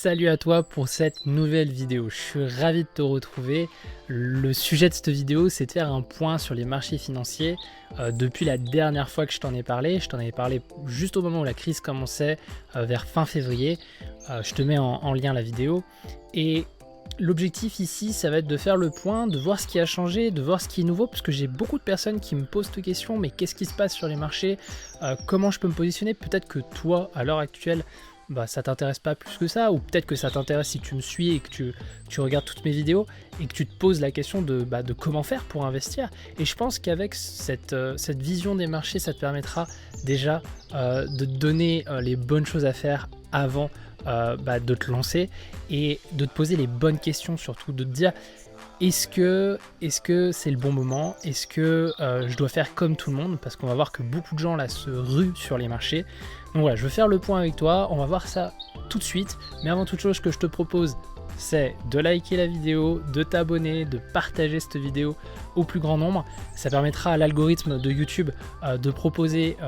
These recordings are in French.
Salut à toi pour cette nouvelle vidéo, je suis ravi de te retrouver. Le sujet de cette vidéo, c'est de faire un point sur les marchés financiers. Depuis la dernière fois que je t'en ai parlé juste au moment où la crise commençait, vers fin février. Je te mets en lien la vidéo. Et l'objectif ici, ça va être de faire le point, de voir ce qui a changé, de voir ce qui est nouveau, parce que j'ai beaucoup de personnes qui me posent cette question, mais qu'est-ce qui se passe sur les marchés, comment je peux me positionner? Peut-être que toi, à l'heure actuelle, ça t'intéresse pas plus que ça, ou peut-être que ça t'intéresse si tu me suis et que tu regardes toutes mes vidéos et que tu te poses la question de comment faire pour investir. Et je pense qu'avec cette vision des marchés, ça te permettra déjà de te donner les bonnes choses à faire avant de te lancer et de te poser les bonnes questions, surtout de te dire est-ce que c'est le bon moment, est-ce que je dois faire comme tout le monde, parce qu'on va voir que beaucoup de gens là se ruent sur les marchés. Donc voilà, je veux faire le point avec toi, on va voir ça tout de suite, mais avant toute chose, ce que je te propose, c'est de liker la vidéo, de t'abonner, de partager cette vidéo au plus grand nombre. Ça permettra à l'algorithme de YouTube de proposer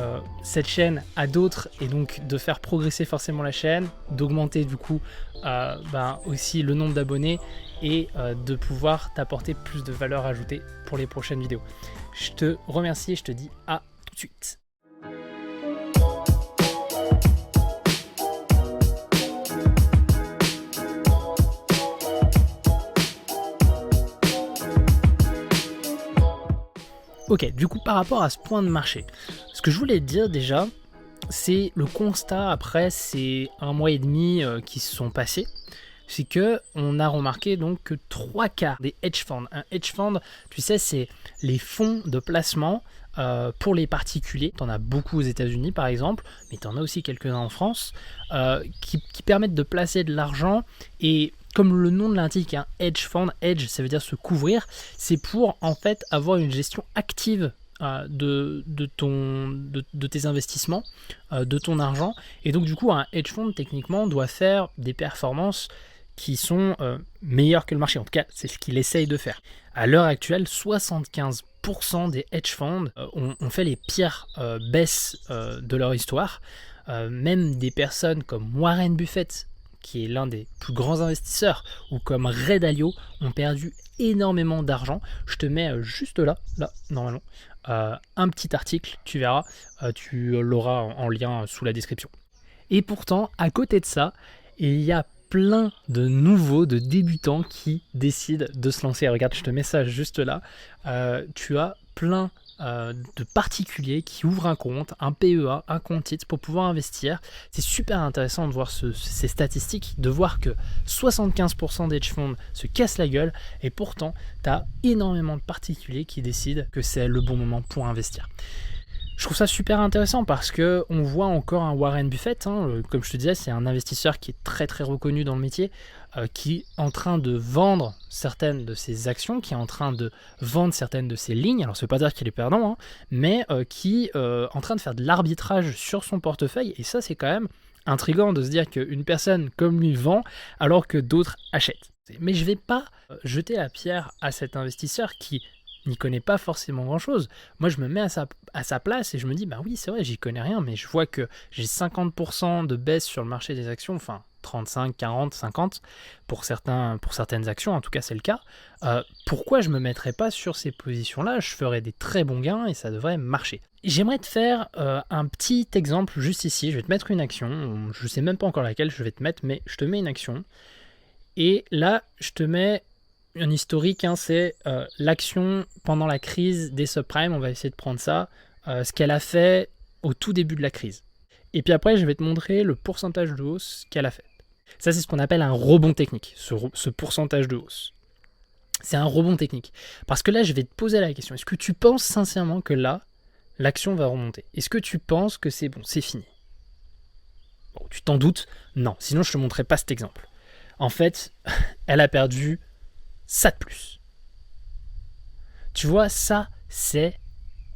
cette chaîne à d'autres et donc de faire progresser forcément la chaîne, d'augmenter du coup aussi le nombre d'abonnés et de pouvoir t'apporter plus de valeur ajoutée pour les prochaines vidéos. Je te remercie et je te dis à tout de suite. Ok, du coup par rapport à ce point de marché, ce que je voulais te dire déjà, c'est le constat après ces 1 mois et demi qui se sont passés, c'est que on a remarqué donc que 3/4 des hedge funds, un hedge fund, tu sais, c'est les fonds de placement pour les particuliers. Tu en as beaucoup aux États-Unis par exemple, mais tu en as aussi quelques-uns en France, qui permettent de placer de l'argent. Et comme le nom de l'indique, un hedge fund, hedge ça veut dire se couvrir, c'est pour en fait avoir une gestion active de tes investissements, de ton argent. Et donc du coup un hedge fund techniquement doit faire des performances qui sont meilleures que le marché. En tout cas c'est ce qu'il essaye de faire. À l'heure actuelle, 75% des hedge funds ont fait les pires baisses de leur histoire. Même des personnes comme Warren Buffett, qui est l'un des plus grands investisseurs, ou comme Ray Dalio, ont perdu énormément d'argent. Je te mets juste là normalement, un petit article, tu verras, tu l'auras en lien sous la description. Et pourtant, à côté de ça, il y a plein de nouveaux, de débutants qui décident de se lancer. Regarde, je te mets ça juste là. Tu as plein de particuliers qui ouvrent un compte, un PEA, un compte titre pour pouvoir investir. C'est super intéressant de voir ces statistiques, de voir que 75% des hedge funds se cassent la gueule et pourtant tu as énormément de particuliers qui décident que c'est le bon moment pour investir. Je trouve ça super intéressant parce que on voit encore un Warren Buffett, comme je te disais, c'est un investisseur qui est très très reconnu dans le métier, qui est en train de vendre certaines de ses actions, qui est en train de vendre certaines de ses lignes. Alors ça ne veut pas dire qu'il est perdant, mais qui est en train de faire de l'arbitrage sur son portefeuille. Et ça, c'est quand même intriguant de se dire qu'une personne comme lui vend alors que d'autres achètent. Mais je ne vais pas jeter la pierre à cet investisseur qui n'y connaît pas forcément grand chose. Moi je me mets à sa place et je me dis oui c'est vrai, j'y connais rien, mais je vois que j'ai 50% de baisse sur le marché des actions, enfin 35, 40, 50 pour certaines actions, en tout cas c'est le cas. Pourquoi je me mettrais pas sur ces positions là? Je ferais des très bons gains et ça devrait marcher. J'aimerais te faire un petit exemple juste ici. Je vais te mettre une action, je sais même pas encore laquelle je vais te mettre, mais je te mets une action et là je te mets un historique, c'est l'action pendant la crise des subprimes. On va essayer de prendre ça, ce qu'elle a fait au tout début de la crise. Et puis après, je vais te montrer le pourcentage de hausse qu'elle a fait. Ça, c'est ce qu'on appelle un rebond technique, ce pourcentage de hausse. C'est un rebond technique. Parce que là, je vais te poser la question. Est-ce que tu penses sincèrement que là, l'action va remonter? Est-ce que tu penses que c'est bon, c'est fini? Bon, tu t'en doutes? Non, sinon je ne te montrerai pas cet exemple. En fait, elle a perdu ça de plus. Tu vois, ça, c'est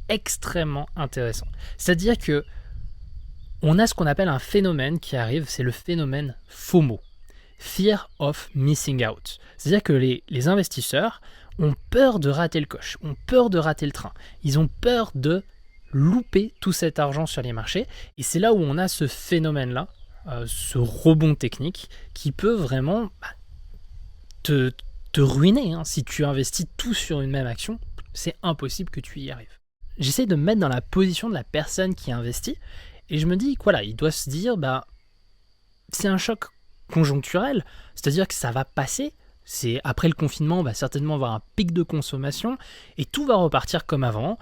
extrêmement intéressant. C'est-à-dire que on a ce qu'on appelle un phénomène qui arrive, c'est le phénomène FOMO, Fear of Missing Out. C'est-à-dire que les investisseurs ont peur de rater le coche, ont peur de rater le train. Ils ont peur de louper tout cet argent sur les marchés. Et c'est là où on a ce phénomène-là ce rebond technique qui peut vraiment te, te ruiner. Hein. Si tu investis tout sur une même action, c'est impossible que tu y arrives. J'essaie de me mettre dans la position de la personne qui investit et je me dis que voilà, il doit se dire c'est un choc conjoncturel, c'est-à-dire que ça va passer. C'est après le confinement, on va certainement avoir un pic de consommation et tout va repartir comme avant,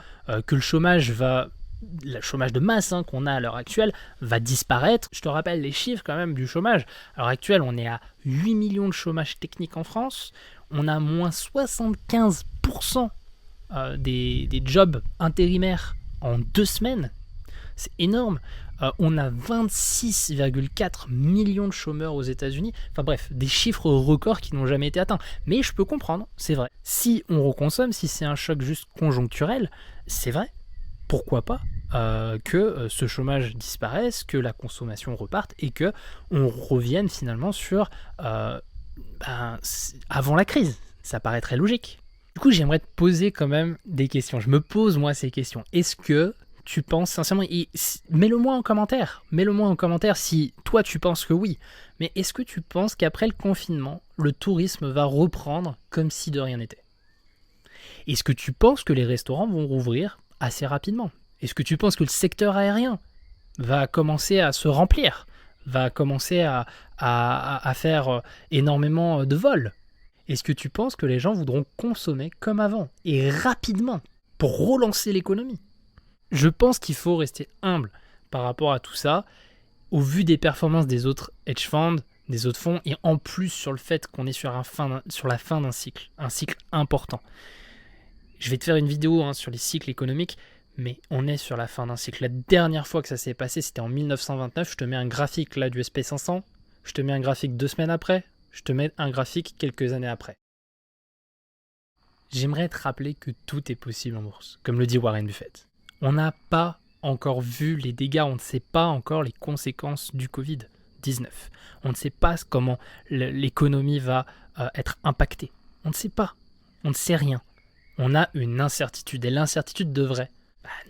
que le chômage de masse qu'on a à l'heure actuelle va disparaître. Je te rappelle les chiffres quand même du chômage. À l'heure actuelle, on est à 8 millions de chômage technique en France. On a moins 75% des jobs intérimaires en 2 semaines. C'est énorme. On a 26,4 millions de chômeurs aux États-Unis. Enfin bref, des chiffres records qui n'ont jamais été atteints. Mais je peux comprendre, c'est vrai. Si on reconsomme, si c'est un choc juste conjoncturel, c'est vrai. Pourquoi pas que ce chômage disparaisse, que la consommation reparte et que on revienne finalement sur avant la crise. Ça paraît très logique. Du coup, j'aimerais te poser quand même des questions. Je me pose moi ces questions. Est-ce que tu penses sincèrement, mets-le-moi en commentaire si toi tu penses que oui, mais est-ce que tu penses qu'après le confinement, le tourisme va reprendre comme si de rien n'était? Est-ce que tu penses que les restaurants vont rouvrir assez rapidement? Est-ce que tu penses que le secteur aérien va commencer à se remplir, va commencer à faire énormément de vols? Est-ce que tu penses que les gens voudront consommer comme avant et rapidement pour relancer l'économie? Je pense qu'il faut rester humble par rapport à tout ça, au vu des performances des autres hedge funds, des autres fonds, et en plus sur le fait qu'on est sur la fin d'un cycle, un cycle important. Je vais te faire une vidéo sur les cycles économiques, mais on est sur la fin d'un cycle. La dernière fois que ça s'est passé, c'était en 1929. Je te mets un graphique là du SP500, je te mets un graphique 2 semaines après, je te mets un graphique quelques années après. J'aimerais te rappeler que tout est possible en bourse, comme le dit Warren Buffett. On n'a pas encore vu les dégâts, on ne sait pas encore les conséquences du Covid-19. On ne sait pas comment l'économie va être impactée. On ne sait pas, on ne sait rien. On a une incertitude et l'incertitude devrait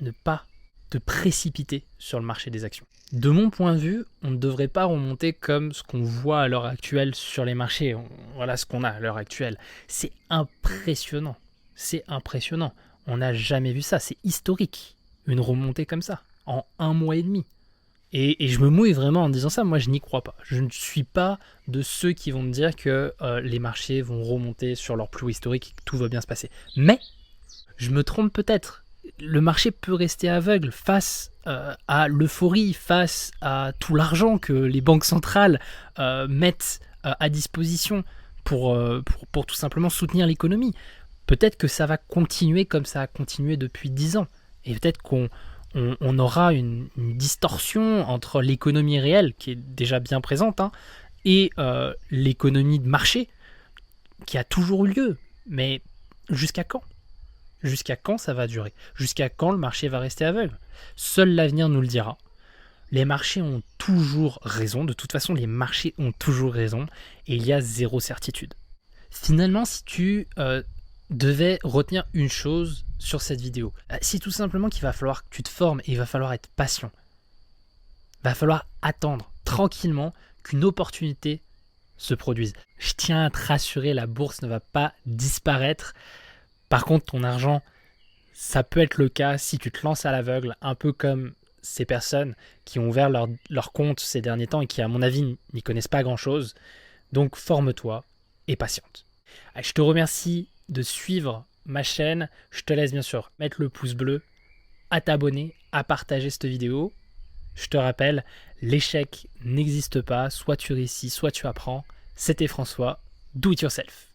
ne pas te précipiter sur le marché des actions. De mon point de vue, on ne devrait pas remonter comme ce qu'on voit à l'heure actuelle sur les marchés. Voilà ce qu'on a à l'heure actuelle. C'est impressionnant. C'est impressionnant. On n'a jamais vu ça. C'est historique. Une remontée comme ça, en 1 mois et demi. Et je me mouille vraiment en disant ça, moi je n'y crois pas. Je ne suis pas de ceux qui vont me dire que les marchés vont remonter sur leur plus haut historique et que tout va bien se passer. Mais, je me trompe peut-être. Le marché peut rester aveugle face à l'euphorie, face à tout l'argent que les banques centrales mettent à disposition pour tout simplement soutenir l'économie. Peut-être que ça va continuer comme ça a continué depuis 10 ans. Et peut-être qu'on aura une distorsion entre l'économie réelle, qui est déjà bien présente, et l'économie de marché, qui a toujours eu lieu. Mais jusqu'à quand? Jusqu'à quand ça va durer? Jusqu'à quand le marché va rester aveugle? Seul l'avenir nous le dira. Les marchés ont toujours raison. De toute façon, les marchés ont toujours raison. Et il y a zéro certitude. Finalement, si tu devais retenir une chose sur cette vidéo, c'est tout simplement qu'il va falloir que tu te formes et il va falloir être patient. Il va falloir attendre tranquillement qu'une opportunité se produise. Je tiens à te rassurer, la bourse ne va pas disparaître. Par contre, ton argent, ça peut être le cas si tu te lances à l'aveugle, un peu comme ces personnes qui ont ouvert leur compte ces derniers temps et qui, à mon avis, n'y connaissent pas grand-chose. Donc, forme-toi et patiente. Je te remercie de suivre ma chaîne. Je te laisse bien sûr mettre le pouce bleu, à t'abonner, à partager cette vidéo. Je te rappelle, l'échec n'existe pas. Soit tu réussis, soit tu apprends. C'était François. Do it yourself.